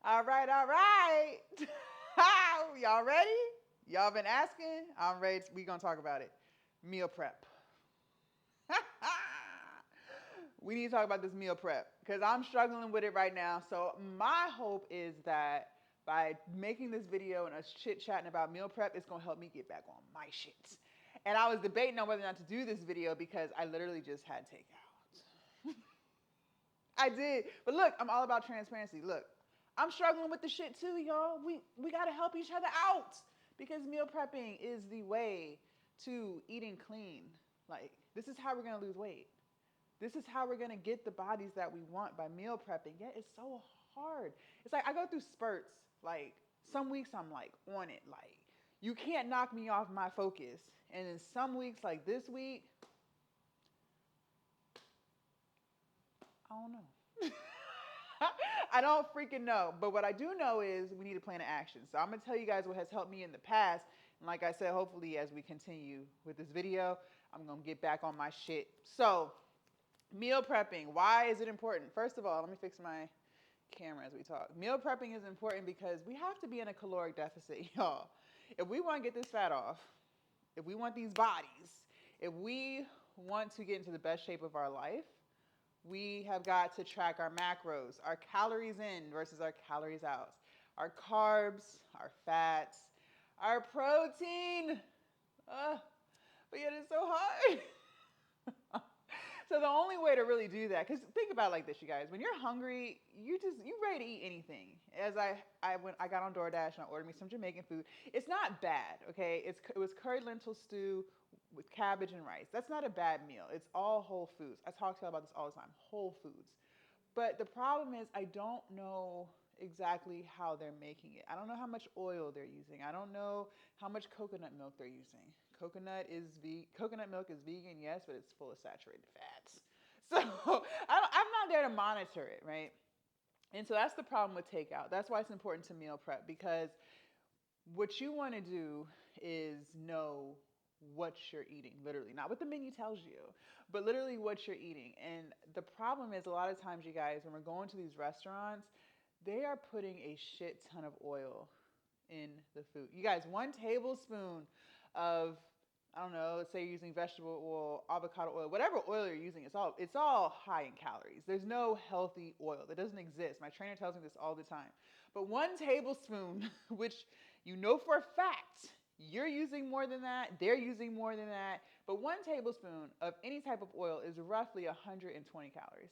All right, all right. Y'all ready? Y'all been asking? I'm ready. We gonna talk about it. Meal prep. We need to talk about this meal prep because I'm struggling with it right now. So my hope is that by making this video and us chit chatting about meal prep, it's gonna help me get back on my shit. And I was debating on whether or not to do this video because I literally just had takeout. I did. But look, I'm all about transparency. Look, I'm struggling with the shit too, y'all. We gotta help each other out because meal prepping is the way to eating clean. Like, this is how we're gonna lose weight. This is how we're gonna get the bodies that we want by meal prepping. Yet it's so hard. It's like I go through spurts. Like, some weeks I'm like on it. Like, you can't knock me off my focus. And then some weeks, like this week, I don't know. I don't freaking know. But what I do know is we need a plan of action. So I'm going to tell you guys what has helped me in the past. And like I said, hopefully as we continue with this video, I'm going to get back on my shit. So meal prepping, why is it important? First of all, let me fix my camera as we talk. Meal prepping is important because we have to be in a caloric deficit, y'all. If we want to get this fat off, if we want these bodies, if we want to get into the best shape of our life, we have got to track our macros, our calories in versus our calories out, our carbs, our fats, our protein. But yet it's so hard. So the only way to really do that, because think about it like this, you guys. When you're hungry, you ready to eat anything. As I got on DoorDash and I ordered me some Jamaican food. It's not bad, okay? It was curry lentil stew with cabbage and rice. That's not a bad meal. It's all whole foods. I talk to you about this all the time. Whole foods. But the problem is I don't know exactly how they're making it. I don't know how much oil they're using. I don't know how much coconut milk they're using. Coconut milk is vegan, yes, but it's full of saturated fats. So I'm not there to monitor it, right? And so that's the problem with takeout. That's why it's important to meal prep because what you want to do is know what you're eating, literally, not what the menu tells you, but literally what you're eating. And the problem is a lot of times, you guys, when we're going to these restaurants, they are putting a shit ton of oil in the food. You guys, 1 tablespoon of, I don't know, let's say you're using vegetable oil, avocado oil, whatever oil you're using, it's all high in calories. There's no healthy oil. That doesn't exist. My trainer tells me this all the time. But 1 tablespoon, which you know for a fact, you're using more than that, they're using more than that, but 1 tablespoon of any type of oil is roughly 120 calories.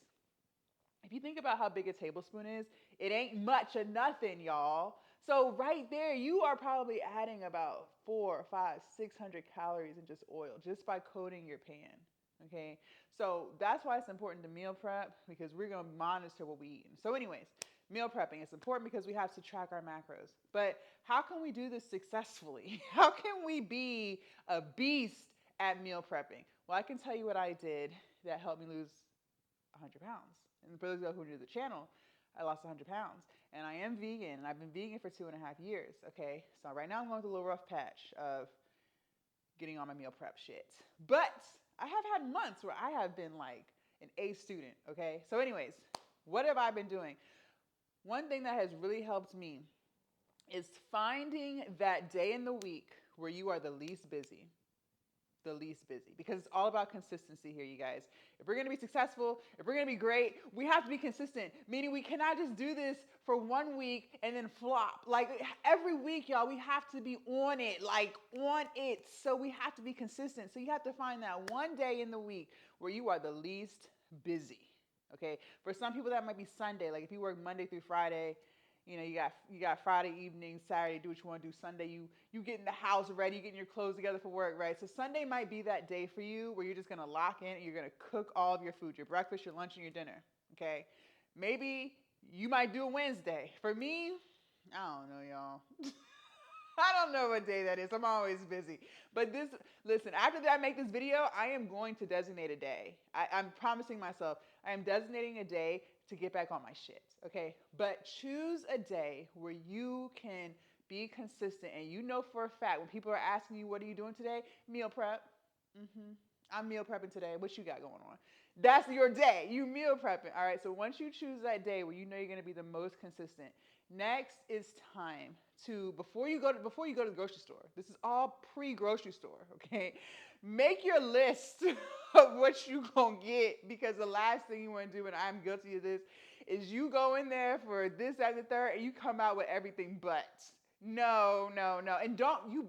If you think about how big a tablespoon is, it ain't much of nothing, y'all. So right there, you are probably adding about 4, 5, 600 calories in just oil, just by coating your pan. Okay, so that's why it's important to meal prep because we're gonna monitor what we eat. So, anyways, meal prepping is important because we have to track our macros. But how can we do this successfully? How can we be a beast at meal prepping? Well, I can tell you what I did that helped me lose 100 pounds. And for those of you who are new to the channel, I lost 100 pounds. And I am vegan, and I've been vegan for 2.5 years, okay? So right now I'm going through a little rough patch of getting on my meal prep shit. But I have had months where I have been like an A student, okay? So anyways, what have I been doing? One thing that has really helped me is finding that day in the week where you are the least busy. Because it's all about consistency here, you guys. If we're going to be successful, if we're going to be great, we have to be consistent, meaning we cannot just do this for 1 week and then flop. Like every week, y'all, we have to be on it, So we have to be consistent. So you have to find that one day in the week where you are the least busy. Okay? For some people that might be Sunday. Like if you work Monday through Friday, you got Friday evening, Saturday, do what you want to do. Sunday, you get in the house ready, you getting your clothes together for work, right? So Sunday might be that day for you where you're just going to lock in and you're going to cook all of your food, your breakfast, your lunch, and your dinner, okay? Maybe you might do a Wednesday. For me, I don't know, y'all. I don't know what day that is. I'm always busy. But listen, after that I make this video, I am going to designate a day. I'm promising myself I am designating a day to get back on my shit, okay? But choose a day where you can be consistent and you know for a fact when people are asking you, what are you doing today? Meal prep. I'm meal prepping today. What you got going on? That's your day. You meal prepping. All right, so once you choose that day where you know you're going to be the most consistent, Next is time to before you go to the grocery store. This is all pre-grocery store, okay? Make your list of what you gonna get, because the last thing you want to do, and I'm guilty of this, is you go in there for this, that, and the third, and you come out with everything but. No, no, no. And don't you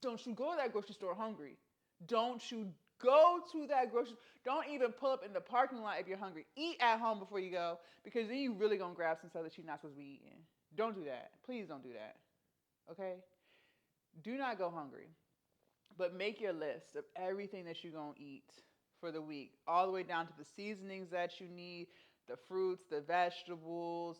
go to that grocery store hungry. Don't you go to that grocery. Don't even pull up in the parking lot if you're hungry. Eat at home before you go, because then you really gonna grab some stuff that you're not supposed to be eating. Don't do that. Please don't do that. Okay? Do not go hungry. But make your list of everything that you're gonna eat for the week, all the way down to the seasonings that you need, the fruits, the vegetables,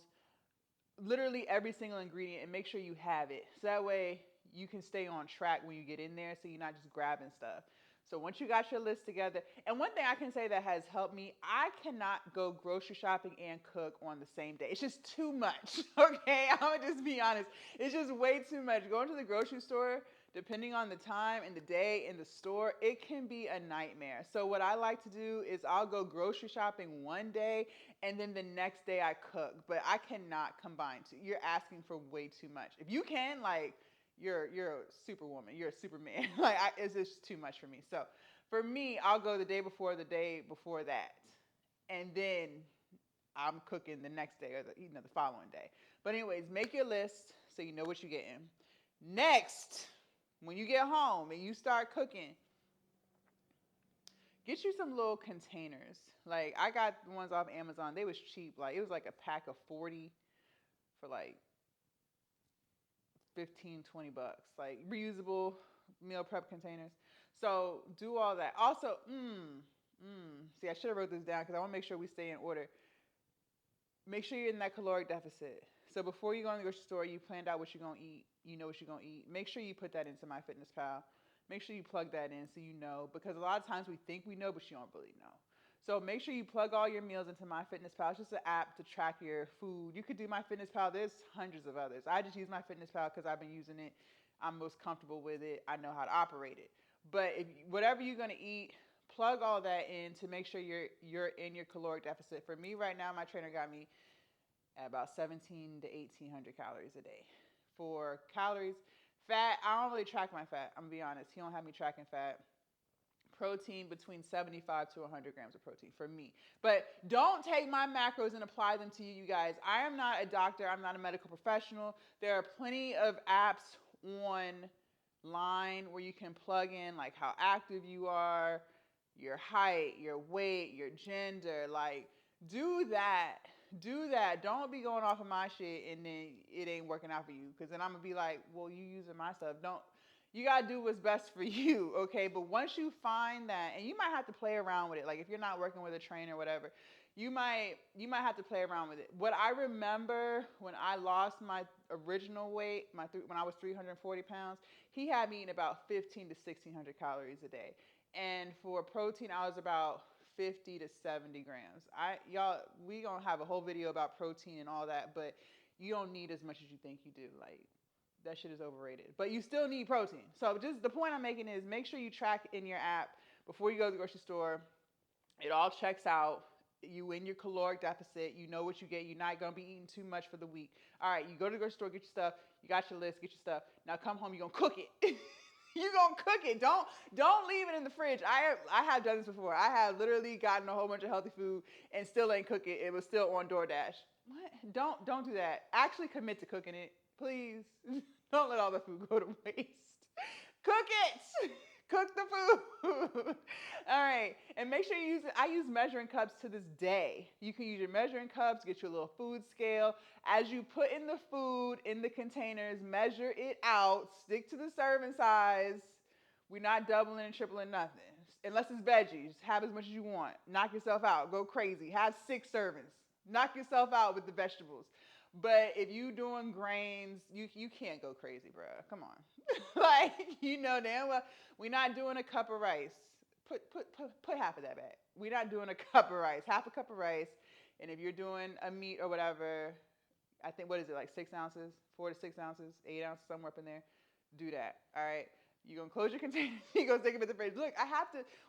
literally every single ingredient, and make sure you have it. So that way you can stay on track when you get in there, so you're not just grabbing stuff. So once you got your list together, and one thing I can say that has helped me, I cannot go grocery shopping and cook on the same day. It's just too much. Okay, I'm gonna just be honest. It's just way too much. Going to the grocery store, depending on the time and the day in the store, it can be a nightmare. So what I like to do is I'll go grocery shopping one day, and then the next day I cook. But I cannot combine two. You're asking for way too much. If you can, like, you're a superwoman. You're a superman. It's just too much for me. So for me, I'll go the day before that, and then I'm cooking the next day, or the following day. But anyways, make your list so you know what you're getting. Next, when you get home and you start cooking, get you some little containers. Like, I got the ones off Amazon. They was cheap. Like, it was like a pack of 40 for like 15, $20. Like, reusable meal prep containers. So do all that. Also, see, I should have wrote this down because I want to make sure we stay in order. Make sure you're in that caloric deficit. So before you go in the grocery store, you planned out what you're going to eat. You know what you're going to eat. Make sure you put that into MyFitnessPal. Make sure you plug that in so you know, because a lot of times we think we know, but you don't really know. So make sure you plug all your meals into MyFitnessPal. It's just an app to track your food. You could do MyFitnessPal. There's hundreds of others. I just use MyFitnessPal because I've been using it. I'm most comfortable with it. I know how to operate it. But whatever you're going to eat, plug all that in to make sure you're in your caloric deficit. For me right now, my trainer got me at about 17 to 1800 calories a day. For calories, fat, I don't really track my fat. I'm going to be honest. He don't have me tracking fat. Protein, between 75 to 100 grams of protein for me. But don't take my macros and apply them to you, you guys. I am not a doctor. I'm not a medical professional. There are plenty of apps online where you can plug in like how active you are, your height, your weight, your gender. Like, do that. Do that. Don't be going off of my shit and then it ain't working out for you. Because then I'm going to be like, well, you using my stuff. Don't. You got to do what's best for you, okay? But once you find that, and you might have to play around with it. Like, if you're not working with a trainer or whatever, you might have to play around with it. What I remember when I lost my original weight, when I was 340 pounds, he had me eating about 15 to 1600 calories a day. And for protein, I was about 50 to 70 grams. We gonna have a whole video about protein and all that, but you don't need as much as you think you do. Like, that shit is overrated. But you still need protein. So just the point I'm making is make sure you track in your app before you go to the grocery store. It all checks out. You in your caloric deficit. You know what you get. You're not going to be eating too much for the week. All right, you go to the grocery store, get your stuff. You got your list, get your stuff. Now come home, you're going to cook it. You're going to cook it. Don't leave it in the fridge. I have done this before. I have literally gotten a whole bunch of healthy food and still ain't cook it. It was still on DoorDash. What? Don't do that. Actually commit to cooking it. Please, don't let all the food go to waste. Cook it. Cook the food. All right. And make sure you use it. I use measuring cups to this day. You can use your measuring cups, get your little food scale. As you put in the food in the containers, measure it out. Stick to the serving size. We're not doubling and tripling nothing. Unless it's veggies. Have as much as you want. Knock yourself out. Go crazy. Have 6 servings. Knock yourself out with the vegetables. But if you doing grains, you can't go crazy, bro. Come on. Like, you know damn well, we're not doing a cup of rice. Put half of that back. We're not doing a cup of rice. Half a cup of rice. And if you're doing a meat or whatever, I think, what is it, like 6 ounces? 4 to 6 ounces, 8 ounces, somewhere up in there. Do that. All right. You're going to close your container. You're going to stick them in the fridge. Look,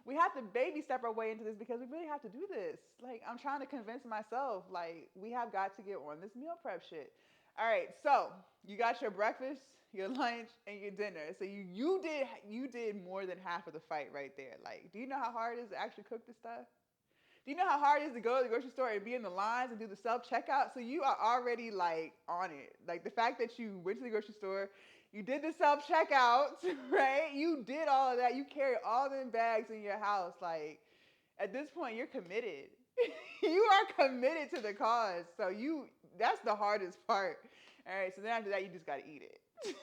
we have to baby step our way into this because we really have to do this. Like, I'm trying to convince myself, like, we have got to get on this meal prep shit. All right, so you got your breakfast, your lunch, and your dinner. So you did more than half of the fight right there. Like, do you know how hard it is to actually cook this stuff? Do you know how hard it is to go to the grocery store and be in the lines and do the self checkout? So you are already like on it. Like the fact that you went to the grocery store, you did the self checkouts, right? You did all of that. You carry all them bags in your house. Like at this point, you're committed. You are committed to the cause. So that's the hardest part. All right. So then after that, you just gotta eat it. You gotta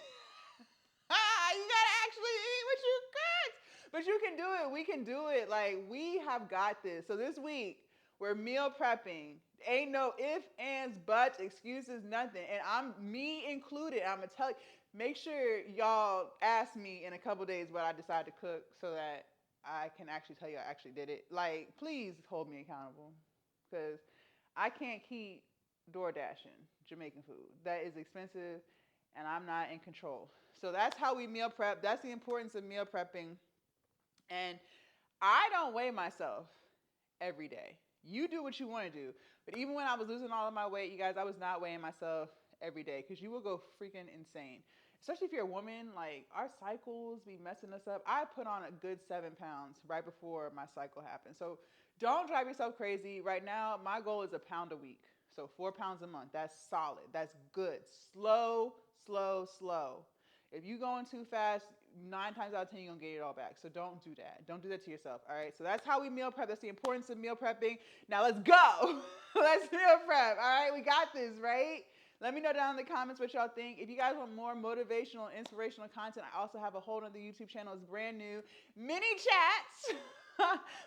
actually eat what you cooked. But you can do it. We can do it. Like we have got this. So this week we're meal prepping. Ain't no ifs, ands, buts, excuses, nothing. And I'm me included. I'm gonna tell you. Make sure y'all ask me in a couple days what I decide to cook so that I can actually tell you I actually did it. Like, please hold me accountable because I can't keep door dashing Jamaican food. That is expensive and I'm not in control. So that's how we meal prep. That's the importance of meal prepping. And I don't weigh myself every day. You do what you want to do. But even when I was losing all of my weight, you guys, I was not weighing myself every day because you will go freaking insane. Especially if you're a woman, like our cycles be messing us up. I put on a good 7 pounds right before my cycle happened. So don't drive yourself crazy. Right now, my goal is a pound a week. So 4 pounds a month. That's solid. That's good. Slow, slow, slow. If you going too fast, 9 times out of 10, you're going to get it all back. So don't do that. Don't do that to yourself. All right. So that's how we meal prep. That's the importance of meal prepping. Now let's go. Let's meal prep. All right. We got this, right? Let me know down in the comments what y'all think. If you guys want more motivational, inspirational content, I also have a whole other YouTube channel. It's brand new. Mini chats.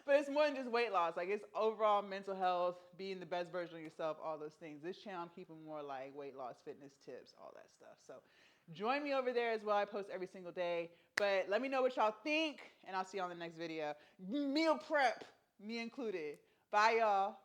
But it's more than just weight loss. Like it's overall mental health, being the best version of yourself, all those things. This channel I'm keeping more like weight loss, fitness tips, all that stuff. So join me over there as well. I post every single day. But let me know what y'all think, and I'll see you on the next video. Meal prep, me included. Bye, y'all.